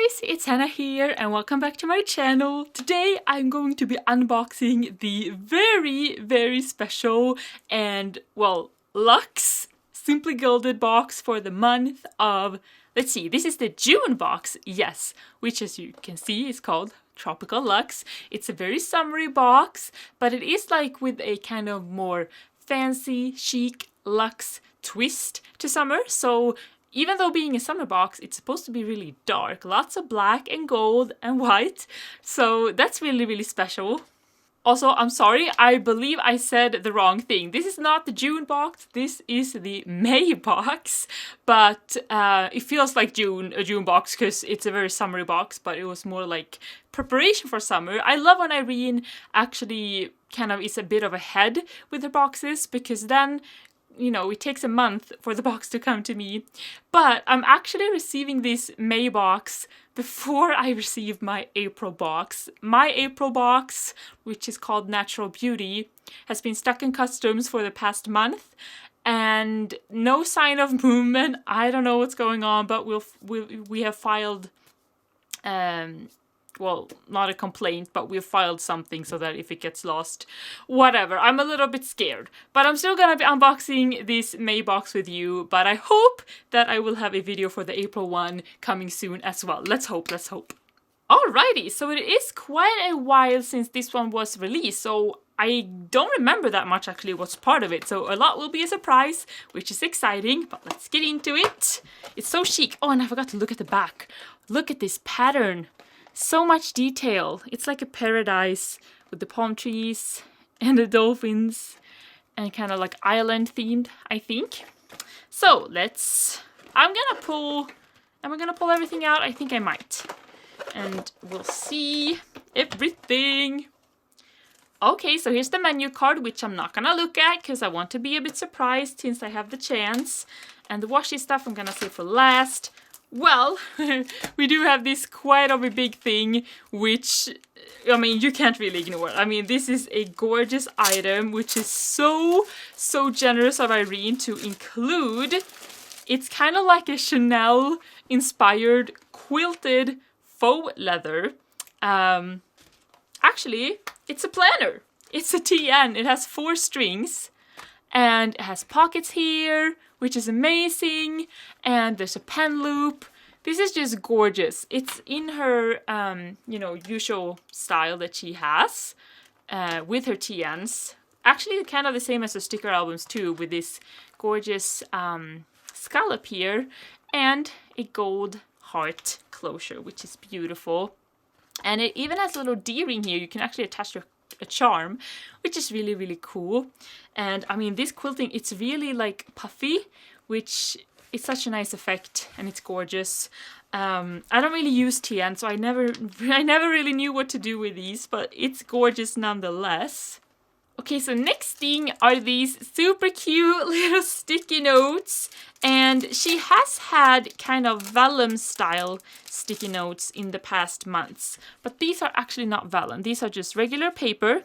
guys, it's Hannah here and welcome back to my channel. Today I'm going to be unboxing the very special and, well, Luxe Simply Gilded box for the month of, let's see, this is the June box, yes, which as you can see is called Tropical Luxe. It's a very summery box, but it is like with a kind of more fancy, chic, luxe twist to summer, so even though being a summer box, it's supposed to be really dark. Lots of black and gold and white. So that's really special. Also, I'm sorry, I believe I said the wrong thing. This is not the June box, this is the May box. But it feels like a June box because it's a very summery box, but it was more like preparation for summer. I love when Irene actually kind of is a bit of ahead with her boxes, because then, you know, it takes a month for the box to come to me. But I'm actually receiving this May box before I receive my April box. My April box, which is called Natural Beauty, has been stuck in customs for the past month and no sign of movement. I don't know what's going on, but we have filed well, not a complaint, but we've filed something so that if it gets lost, whatever. I'm a little bit scared, but I'm still gonna be unboxing this May box with you, but I hope that I will have a video for the April one coming soon as well. Let's hope. Alrighty, so it is quite a while since this one was released, so I don't remember that much actually what's part of it, so a lot will be a surprise, which is exciting, but let's get into it. It's so chic. Oh, and I forgot to look at the back. Look at this pattern. So much detail. It's like a paradise with the palm trees and the dolphins and kind of like island themed, I think. So am I gonna pull everything out? I think I might. And we'll see everything. Okay, so here's the menu card, which I'm not gonna look at because I want to be a bit surprised since I have the chance. And the washi stuff I'm gonna save for last. Well, we do have this quite of a big thing, which, I mean, you can't really ignore. I mean, this is a gorgeous item, which is so generous of Irene to include. It's kind of like a Chanel-inspired quilted faux leather. Actually, it's a planner. It's a TN. It has 4 strings, and it has pockets here, which is amazing, and there's a pen loop. This is just gorgeous. It's in her, you know, usual style that she has with her TNs. Actually, kind of the same as her sticker albums too, with this gorgeous scallop here and a gold heart closure, which is beautiful. And it even has a little D-ring here. You can actually attach a charm, which is really cool. And I mean, this quilting, it's really like puffy, which is such a nice effect, and it's gorgeous. I don't really use TN, so I never really knew what to do with these, but it's gorgeous nonetheless. Okay, so next thing are these super cute little sticky notes, and she has had kind of vellum style sticky notes in the past months, but these are actually not vellum. These are just regular paper.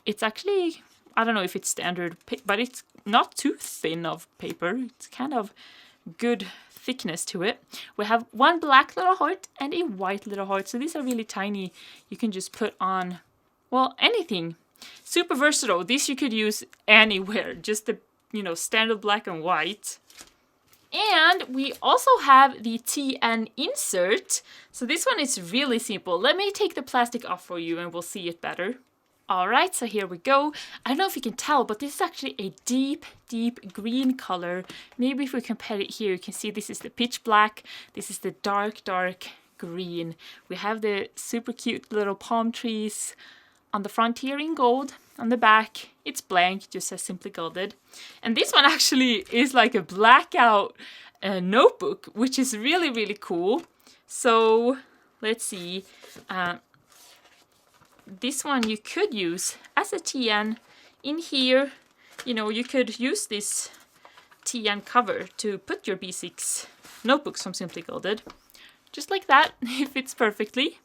It's actually, I don't know if it's standard, but it's not too thin of paper. It's kind of good thickness to it. We have one black little heart and a white little heart, so these are really tiny. You can just put on, well, anything. Super versatile. These you could use anywhere, just the, you know, standard black and white. And we also have the TN insert. So this one is really simple. Let me take the plastic off for you and we'll see it better. Alright, so here we go. I don't know if you can tell, but this is actually a deep green color. Maybe if we compare it here, you can see this is the pitch black. This is the dark green. We have the super cute little palm trees on the front here in gold. On the back, it's blank, just says Simply Gilded. And this one actually is like a blackout notebook, which is really cool. So let's see. This one you could use as a TN. In here, you know, you could use this TN cover to put your B6 notebooks from Simply Gilded. Just like that, it fits perfectly.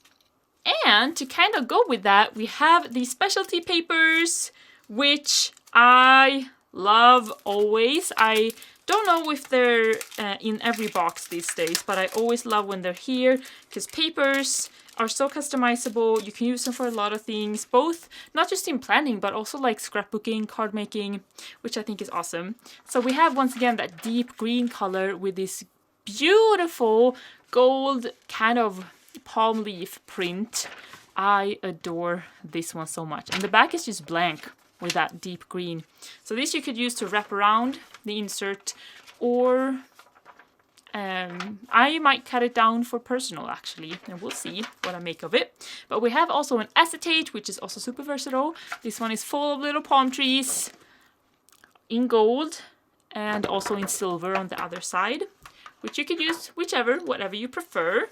And to kind of go with that, we have the specialty papers, which I love always. I Don't know if they're in every box these days, but I always love when they're here because papers are so customizable. You can use them for a lot of things, both not just in planning, but also like scrapbooking, card making, which I think is awesome. So we have once again that deep green color with this beautiful gold kind of palm leaf print. I adore this one so much. And the back is just blank with that deep green. So this you could use to wrap around the insert, or I might cut it down for personal actually, and we'll see what I make of it. But we have also an acetate, which is also super versatile. This one is full of little palm trees in gold and also in silver on the other side, which you could use whatever you prefer.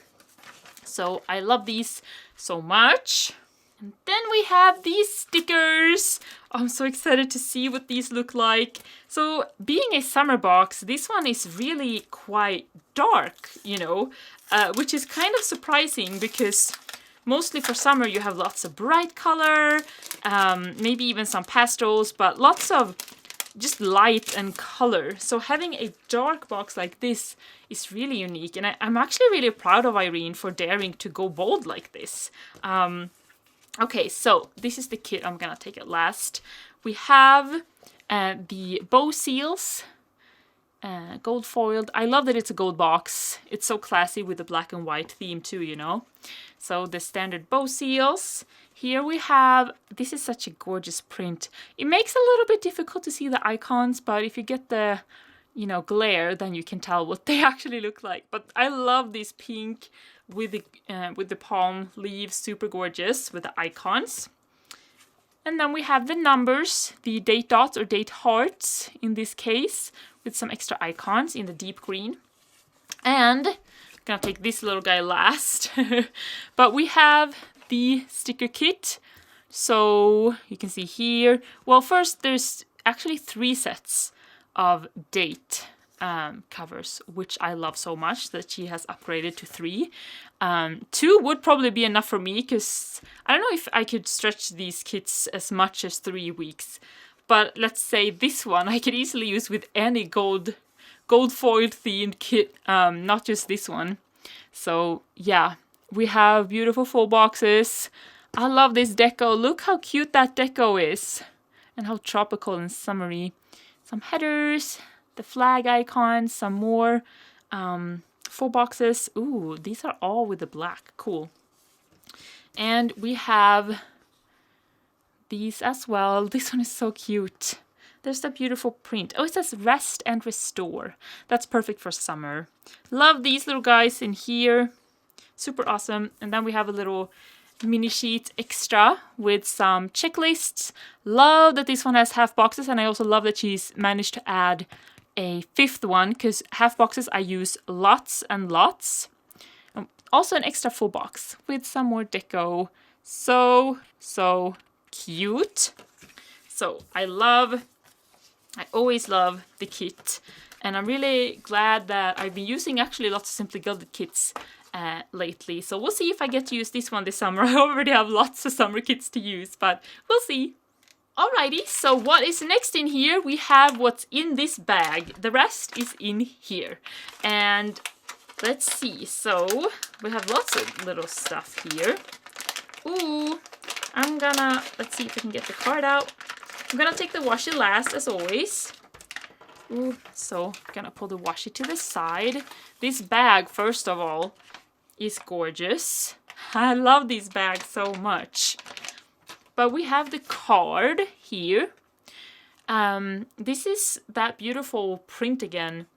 So I love these so much. And then we have these stickers. I'm so excited to see what these look like. So being a summer box, this one is really quite dark, you know, which is kind of surprising because mostly for summer you have lots of bright color, maybe even some pastels, but lots of just light and color. So having a dark box like this is really unique. And I'm actually really proud of Irene for daring to go bold like this. Okay, so this is the kit. I'm gonna take it last. We have the bow seals, gold foiled. I love that it's a gold box. It's so classy with the black and white theme too, you know. So the standard bow seals. Here we have, this is such a gorgeous print. It makes it a little bit difficult to see the icons, but if you get the, you know, glare, then you can tell what they actually look like. But I love this pink with the palm leaves, super gorgeous with the icons. And then we have the numbers, the date dots or date hearts in this case, with some extra icons in the deep green. And I'm gonna take this little guy last. But we have the sticker kit. So you can see here, well, first there's actually 3 sets of date covers, which I love so much that she has upgraded to 3. 2 would probably be enough for me because I don't know if I could stretch these kits as much as 3 weeks. But let's say this one I could easily use with any gold foiled themed kit, not just this one. So yeah, we have beautiful full boxes. I love this deco. Look how cute that deco is and how tropical and summery. Some headers, the flag icons, some more full boxes. Ooh, these are all with the black. Cool. And we have these as well. This one is so cute. There's the beautiful print. Oh, it says rest and restore. That's perfect for summer. Love these little guys in here. Super awesome. And then we have a little mini sheet extra with some checklists. Love that this one has half boxes, and I also love that she's managed to add a 5th one because half boxes I use lots and lots. Also an extra full box with some more deco. So cute. So I always love the kit, and I'm really glad that I've been using actually lots of Simply Gilded kits lately. So we'll see if I get to use this one this summer. I already have lots of summer kits to use, but we'll see. Alrighty, so what is next in here? We have what's in this bag. The rest is in here. And let's see. So we have lots of little stuff here. Ooh, let's see if I can get the card out. I'm gonna take the washi last, as always. Ooh, so I'm gonna pull the washi to the side. This bag, first of all, is gorgeous. I love these bags so much. But we have the card here. This is that beautiful print again.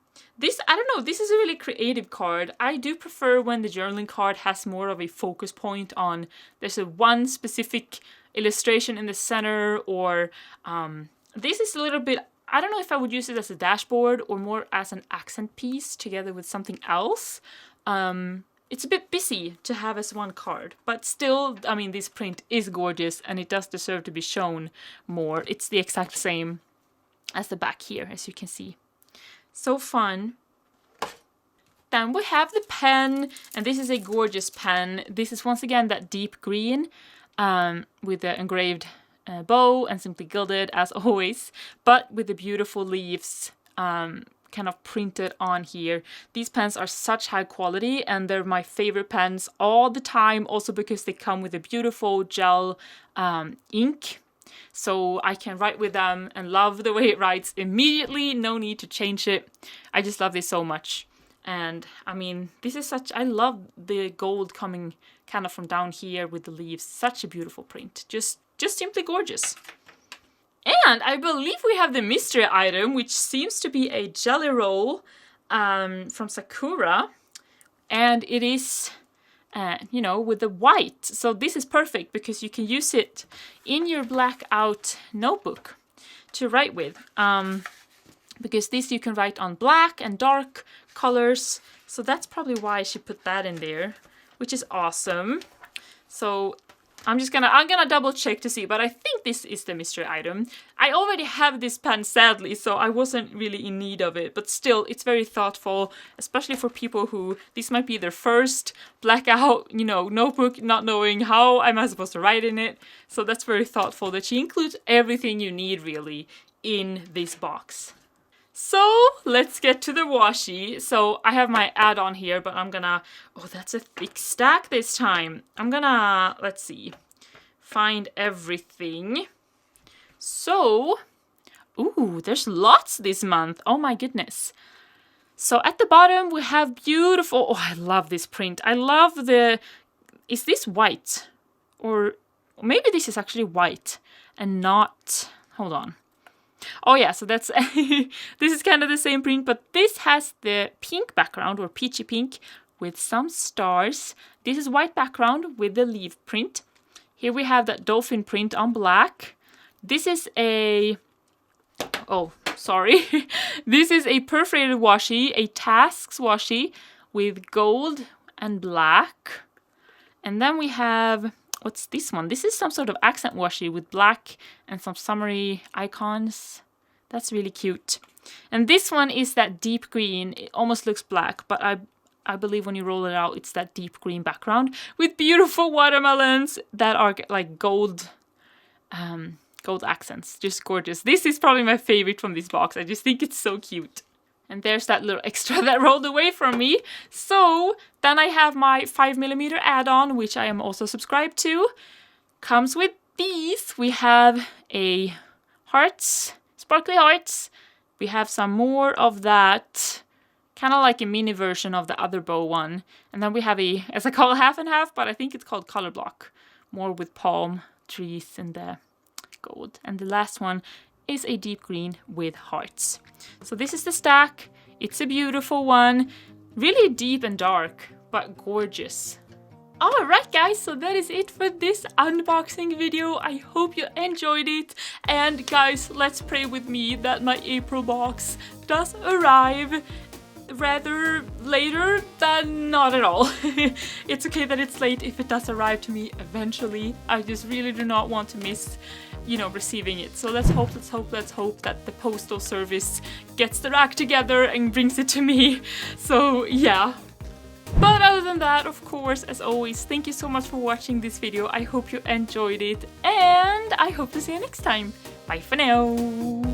I don't know, this is a really creative card. I do prefer when the journaling card has more of a focus point on, there's one specific illustration in the center, or this is a little bit, I don't know if I would use it as a dashboard or more as an accent piece together with something else. It's a bit busy to have as one card, but still, I mean, this print is gorgeous and it does deserve to be shown more. It's the exact same as the back here, as you can see. So fun. Then we have the pen, and this is a gorgeous pen. This is once again that deep green with the engraved bow and Simply Gilded as always, but with the beautiful leaves kind kind of printed on here. These pens are such high quality and they're my favorite pens all the time, also because they come with a beautiful gel ink. So I can write with them and love the way it writes immediately, no need to change it. I just love this so much. And I mean, this is such, I love the gold coming kind of from down here with the leaves. Such a beautiful print, just simply gorgeous. And I believe we have the mystery item, which seems to be a jelly roll from Sakura. And it is, you know, with the white. So this is perfect because you can use it in your blackout notebook to write with. Because this you can write on black and dark colors. So that's probably why she put that in there, which is awesome. So I'm gonna double check to see, but I think this is the mystery item. I already have this pen, sadly, so I wasn't really in need of it, but still, it's very thoughtful, especially for people who, this might be their first blackout, you know, notebook, not knowing how am I supposed to write in it. So that's very thoughtful that she includes everything you need, really, in this box. So let's get to the washi. So I have my add-on here, but I'm gonna, oh, that's a thick stack this time. I'm gonna, let's see, find everything. So, ooh, there's lots this month. Oh my goodness. So at the bottom we have beautiful, oh, I love this print. I love the, is this white? Or maybe this is actually white and not, hold on. Oh yeah, so that's, this is kind of the same print, but this has the pink background, or peachy pink, with some stars. This is white background with the leaf print. Here we have that dolphin print on black. This is a, oh, sorry. This is a perforated washi, a Tasks washi with gold and black. And then we have, what's this one? This is some sort of accent washi with black and some summery icons. That's really cute. And this one is that deep green. It almost looks black, but I believe when you roll it out, it's that deep green background with beautiful watermelons that are like gold, gold accents. Just gorgeous. This is probably my favorite from this box. I just think it's so cute. And there's that little extra that rolled away from me. So then I have my 5mm add-on, which I am also subscribed to. Comes with these. We have a hearts, sparkly hearts. We have some more of that, kind of like a mini version of the other bow one. And then we have a, as I call it, half and half, but I think it's called color block. More with palm trees and the gold. And the last one is a deep green with hearts. So this is the stack. It's a beautiful one. Really deep and dark, but gorgeous. Alright guys, so that is it for this unboxing video. I hope you enjoyed it. And guys, let's pray with me that my April box does arrive rather later than not at all. It's okay that it's late if it does arrive to me eventually. I just really do not want to miss, you know, receiving it. So let's hope that the postal service gets their act together and brings it to me. So yeah. But other than that, of course, as always, thank you so much for watching this video. I hope you enjoyed it, and I hope to see you next time. Bye for now.